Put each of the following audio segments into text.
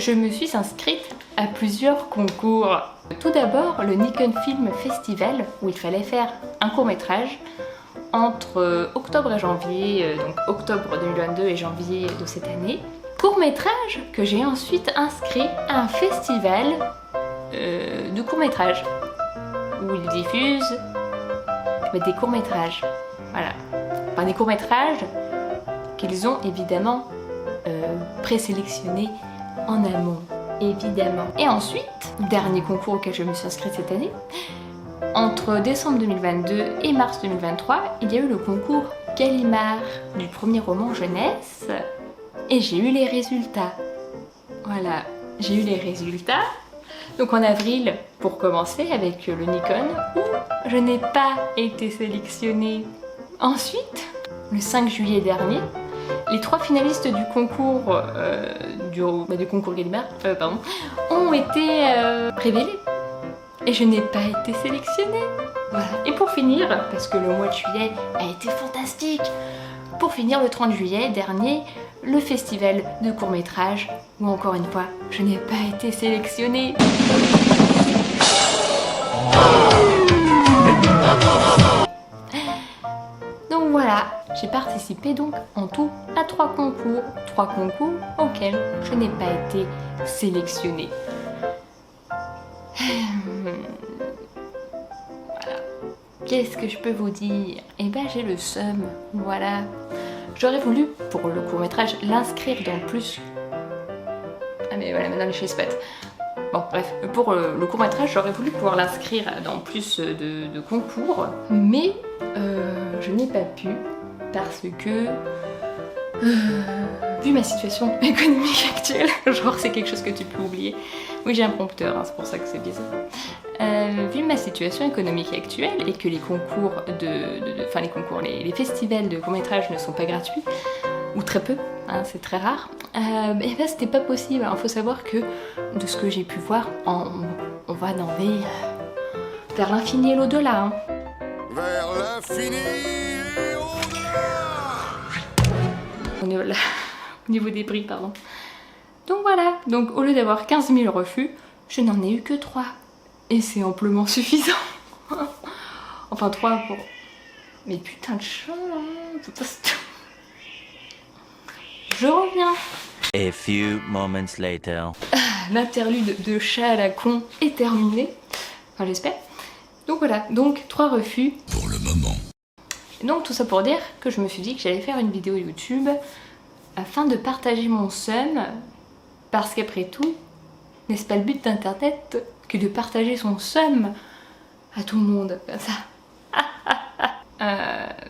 je me suis inscrite à plusieurs concours. Tout d'abord, le Nikon Film Festival, où il fallait faire un court-métrage entre octobre et janvier, donc octobre 2022 et janvier de cette année. Court-métrage que j'ai ensuite inscrit à un festival de court-métrage, où ils diffusent des courts-métrages. Voilà. Enfin, des courts-métrages qu'ils ont évidemment présélectionnés en amont, évidemment. Et ensuite, dernier concours auquel je me suis inscrite cette année, entre décembre 2022 et mars 2023, il y a eu le concours Gallimard du premier roman jeunesse et j'ai eu les résultats. Voilà, j'ai eu les résultats. Donc en avril, pour commencer, avec le Nikon, où je n'ai pas été sélectionnée. Ensuite, le 5 juillet dernier, les 3 finalistes du concours du concours Gallimard ont été révélés. Et je n'ai pas été sélectionnée. Voilà. Et pour finir, parce que le mois de juillet a été fantastique, pour finir le 30 juillet dernier, le festival de court-métrage, où encore une fois, je n'ai pas été sélectionnée. Donc voilà, j'ai participé donc en tout à 3 concours auxquels je n'ai pas été sélectionnée. Voilà. Qu'est-ce que je peux vous dire? Eh ben j'ai le seum, voilà. J'aurais voulu, pour le court-métrage, l'inscrire dans plus... Ah mais voilà, maintenant les choses pètent. Bon, bref, pour le court-métrage, j'aurais voulu pouvoir l'inscrire dans plus de concours, mais je n'ai pas pu, parce que... vu ma situation économique actuelle, genre c'est quelque chose que tu peux oublier. Oui, j'ai un prompteur, hein, c'est pour ça que c'est bizarre. Vu ma situation économique actuelle et que les concours les festivals de court-métrage ne sont pas gratuits, ou très peu, hein, c'est très rare, et ben c'était pas possible. Alors faut savoir que, de ce que j'ai pu voir, on va nager vers l'infini et l'au-delà. Hein. Vers l'infini et au-delà. Au niveau des prix, pardon. Donc voilà, donc au lieu d'avoir 15 000 refus, je n'en ai eu que 3. Et c'est amplement suffisant. Enfin 3 pour... Mais putain de chat, hein. Je reviens. A few moments later. L'interlude de chat à la con est terminée. Enfin j'espère. Donc voilà, donc 3 refus. pour le moment. Donc tout ça pour dire que je me suis dit que j'allais faire une vidéo YouTube afin de partager mon seum, parce qu'après tout, n'est-ce pas le but d'internet que de partager son seum à tout le monde, comme ça.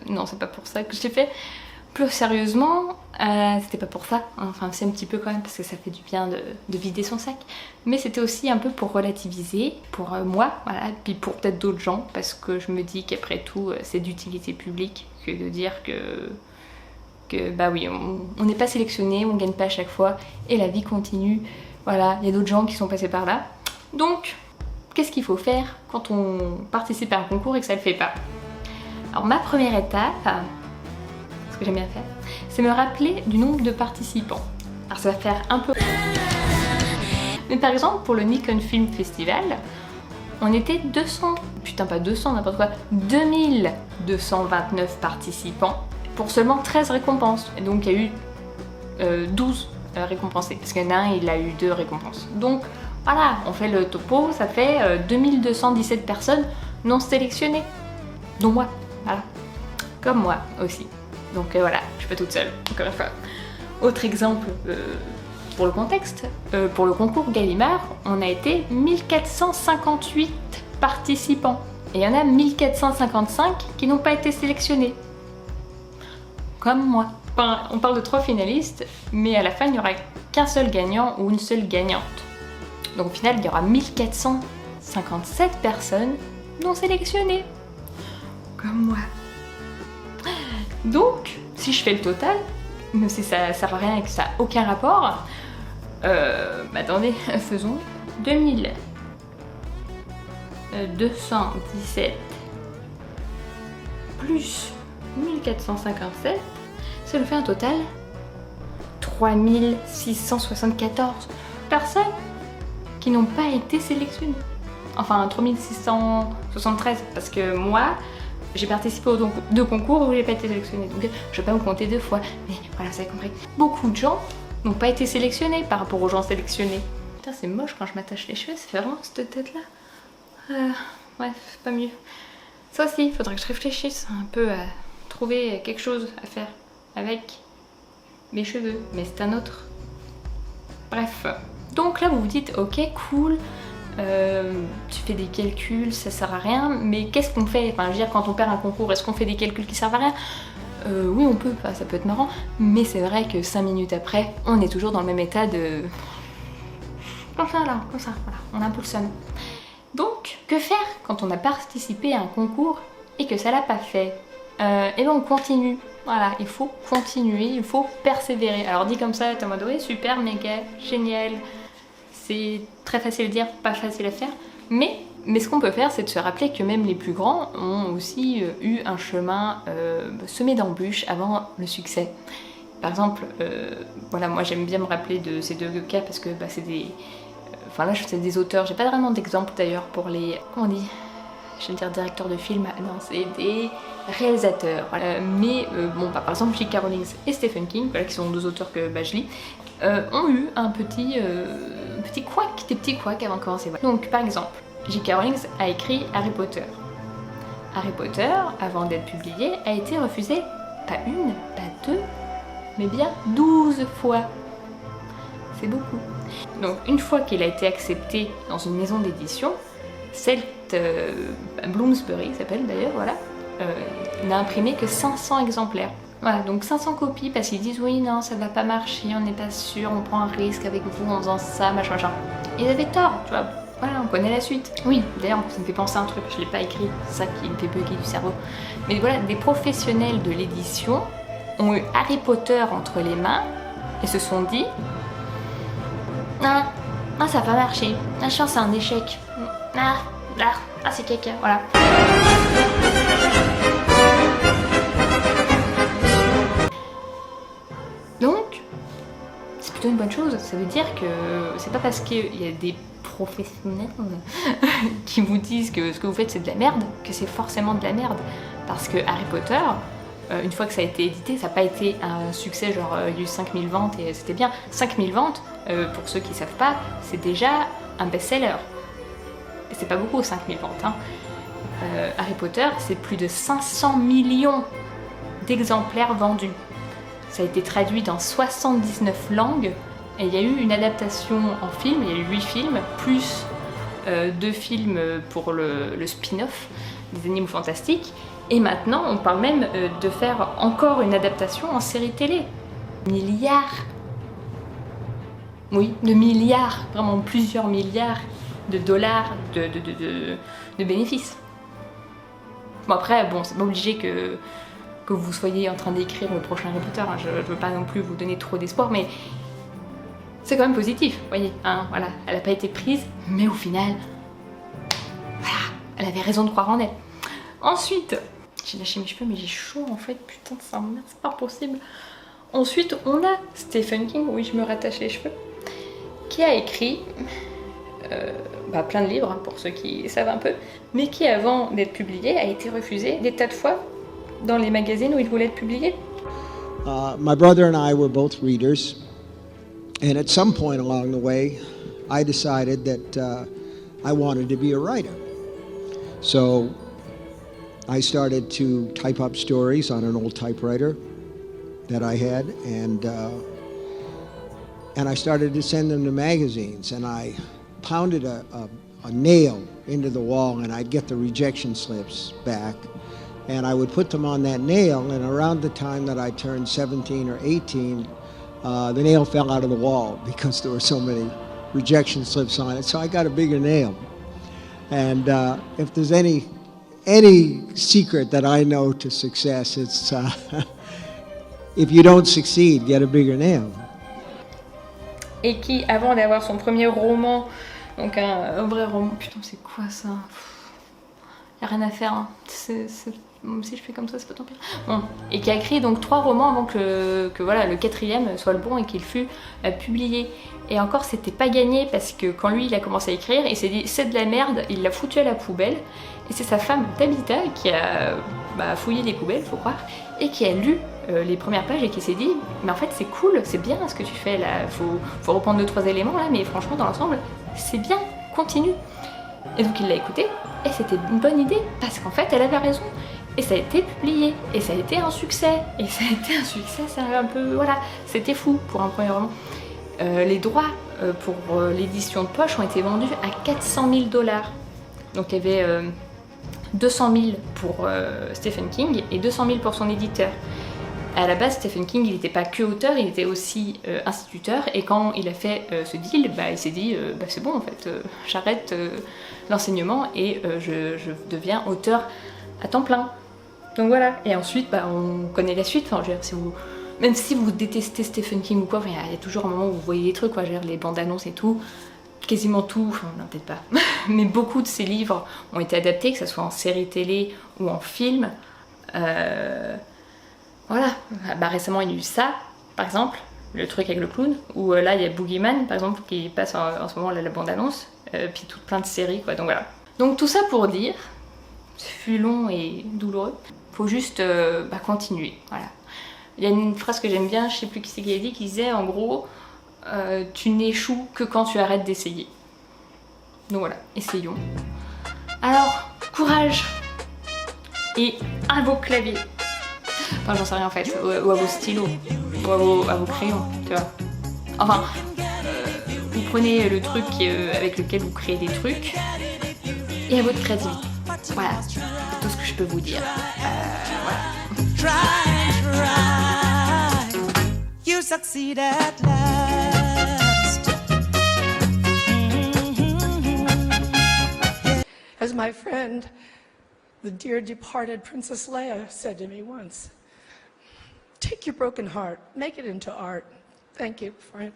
Non, c'est pas pour ça que je l'ai fait. Plus sérieusement, c'était pas pour ça, enfin c'est un petit peu quand même, parce que ça fait du bien de vider son sac, mais c'était aussi un peu pour relativiser, pour moi, voilà, puis pour peut-être d'autres gens, parce que je me dis qu'après tout, c'est d'utilité publique que de dire que bah oui, on n'est pas sélectionné, on gagne pas à chaque fois, et la vie continue. Voilà, il y a d'autres gens qui sont passés par là. Donc, qu'est-ce qu'il faut faire quand on participe à un concours et que ça le fait pas? Alors ma première étape, ce que j'aime bien faire, c'est me rappeler du nombre de participants. Alors ça va faire un peu... Mais par exemple, pour le Nikon Film Festival, on était 200... Putain, pas 200, n'importe quoi. 2229 participants pour seulement 13 récompenses. Et donc il y a eu 12 récompensés, parce qu'il y en a un, il a eu 2 récompenses. Donc voilà, on fait le topo, ça fait 2217 personnes non sélectionnées, dont moi, voilà, comme moi aussi. Donc voilà, je suis pas toute seule, encore une fois. Autre exemple pour le contexte, pour le concours Gallimard, on a été 1458 participants. Et il y en a 1455 qui n'ont pas été sélectionnés. Comme moi. Enfin, on parle de 3 finalistes, mais à la fin, il n'y aura qu'un seul gagnant ou une seule gagnante. Donc au final, il y aura 1457 personnes non sélectionnées. Comme moi. Donc, si je fais le total, même si ça sert à rien et que ça n'a aucun rapport, attendez, faisons 2217 plus 1457, ça nous fait un total 3674. personnes qui n'ont pas été sélectionnées. Enfin, 3673, parce que moi, j'ai participé aux deux concours où j'ai pas été sélectionnée. Donc, je vais pas me compter 2 fois. Mais voilà, vous avez compris. Beaucoup de gens n'ont pas été sélectionnés par rapport aux gens sélectionnés. Putain, c'est moche quand je m'attache les cheveux, ça fait vraiment cette tête-là. Ouais, c'est pas mieux. Ça aussi, il faudrait que je réfléchisse un peu à trouver quelque chose à faire avec mes cheveux. Mais c'est un autre. Bref. Donc là, vous vous dites, ok, cool. Tu fais des calculs, ça sert à rien, mais qu'est-ce qu'on fait? Enfin, je veux dire, quand on perd un concours, est-ce qu'on fait des calculs qui servent à rien? Oui, on peut, ça peut être marrant, mais c'est vrai que 5 minutes après, on est toujours dans le même état de... Comme ça, là, comme ça, voilà, on a un peu le seum. Donc, que faire quand on a participé à un concours et que ça l'a pas fait? Et ben on continue. Voilà, il faut continuer, il faut persévérer. Alors dit comme ça, t'es en mode oui, super, méga, génial. C'est très facile à dire, pas facile à faire. Mais ce qu'on peut faire, c'est de se rappeler que même les plus grands ont aussi eu un chemin semé d'embûches avant le succès. Par exemple, voilà, moi j'aime bien me rappeler de ces 2 cas parce que bah, c'est des... Enfin là, c'est des auteurs, j'ai pas vraiment d'exemple d'ailleurs pour les... Comment on dit? Je vais dire directeurs de films, non, c'est des réalisateurs. Voilà. Mais bon, bah, par exemple, J.K. Rowling et Stephen King, voilà, qui sont 2 auteurs que bah, je lis, ont eu un petit couac, des petits couacs avant de commencer. Voilà. Donc, par exemple, J.K. Rowling a écrit Harry Potter. Harry Potter, avant d'être publié, a été refusé pas 1, pas 2, mais bien 12 fois. C'est beaucoup. Donc, une fois qu'il a été accepté dans une maison d'édition, celle Bloomsbury s'appelle d'ailleurs, voilà, n'a imprimé que 500 exemplaires. Voilà, donc 500 copies parce qu'ils disent oui, non, ça va pas marcher, on n'est pas sûr, on prend un risque avec vous en faisant ça, machin, machin. Ils avaient tort, tu vois, voilà, on connaît la suite. Oui, d'ailleurs, ça me fait penser à un truc, je l'ai pas écrit, c'est ça qui me fait bugger du cerveau. Mais voilà, des professionnels de l'édition ont eu Harry Potter entre les mains et se sont dit ah, ça va pas marcher, la chance c'est un échec. C'est caca, voilà. Donc, c'est plutôt une bonne chose. Ça veut dire que c'est pas parce qu'il y a des professionnels qui vous disent que ce que vous faites c'est de la merde, que c'est forcément de la merde. Parce que Harry Potter, une fois que ça a été édité, ça n'a pas été un succès, genre il y a eu 5000 ventes et c'était bien. 5000 ventes, pour ceux qui savent pas, c'est déjà un best-seller. Et c'est pas beaucoup, 5000 ventes. Hein. Harry Potter, c'est plus de 500 millions d'exemplaires vendus. Ça a été traduit dans 79 langues et il y a eu une adaptation en film, il y a eu 8 films, plus 2 films pour le spin-off des Animaux Fantastiques. Et maintenant, on parle même de faire encore une adaptation en série télé. Milliards. Oui, de milliards, vraiment plusieurs milliards de dollars de bénéfices. Bon après, bon, c'est pas obligé que vous soyez en train d'écrire le prochain Harry Potter, hein. Je veux pas non plus vous donner trop d'espoir, mais c'est quand même positif, vous voyez, hein, voilà, elle a pas été prise, mais au final, voilà, elle avait raison de croire en elle. Ensuite, j'ai lâché mes cheveux, mais j'ai chaud en fait, putain de ça, merde, c'est pas possible. Ensuite, on a Stephen King, oui, je me rattache les cheveux, qui a écrit plein de livres, pour ceux qui savent un peu, mais qui, avant d'être publié, a été refusé des tas de fois dans les magazines où il voulait être publié. My brother and I were both readers, and at some point along the way, I decided that I wanted to be a writer. So I started to type up stories on an old typewriter that I had, and I started to send them to magazines, and I pounded a nail into the wall, and I'd get the rejection slips back, and I would put them on that nail, and around the time that I turned 17 or 18, the nail fell out of the wall because there were so many rejection slips on it, so I got a bigger nail. And if there's any secret that I know to success, it's if you don't succeed, get a bigger nail. Et qui, avant d'avoir son premier roman, donc un vrai roman, putain c'est quoi ça? Y a rien à faire, hein. Si je fais comme ça, c'est pas tant pire. Bon. Et qui a écrit donc 3 romans avant que voilà, le 4e soit le bon et qu'il fût publié. Et encore, c'était pas gagné parce que quand lui il a commencé à écrire, il s'est dit c'est de la merde, il l'a foutu à la poubelle. Et c'est sa femme Tabitha qui a fouillé les poubelles, faut croire, et qui a lu les premières pages et qui s'est dit mais en fait c'est cool, c'est bien ce que tu fais là, faut reprendre 2-3 éléments là, mais franchement dans l'ensemble c'est bien, continue. Et donc il l'a écouté et c'était une bonne idée parce qu'en fait elle avait raison. Et ça a été publié, et ça a été un succès, c'est un peu, voilà, c'était fou pour un premier roman. Les droits pour l'édition de poche ont été vendus à 400 000 $. Donc il y avait 200 000 pour Stephen King et 200 000 pour son éditeur. À la base, Stephen King, il n'était pas que auteur, il était aussi instituteur, et quand il a fait ce deal, il s'est dit c'est bon en fait, j'arrête l'enseignement et je deviens auteur à temps plein. Donc voilà, et ensuite on connaît la suite, enfin, je veux dire, même si vous détestez Stephen King ou quoi, il y a toujours un moment où vous voyez des trucs, quoi, je veux dire, les bandes annonces et tout, quasiment tout, enfin non peut-être pas, mais beaucoup de ces livres ont été adaptés, que ce soit en série télé ou en film. Voilà, récemment il y a eu ça, par exemple, le truc avec le clown, ou là il y a Boogeyman, par exemple, qui passe en ce moment là, la bande annonce, puis tout plein de séries, quoi, donc voilà. Donc tout ça pour dire, ce fut long et douloureux, faut juste continuer, voilà. Il y a une phrase que j'aime bien, je sais plus qui c'est qui a dit, qui disait en gros tu n'échoues que quand tu arrêtes d'essayer. Donc voilà, essayons. Alors, courage et à vos claviers. Enfin, j'en sais rien en fait, ou à vos stylos, ou à vos crayons, tu vois. Enfin, vous prenez le truc avec lequel vous créez des trucs et à votre créativité. Voilà, c'est tout ce que je peux vous dire. Voilà. You succeed at last. As my friend, the dear departed Princess Leia, said to me once, take your broken heart, make it into art. Thank you, friend.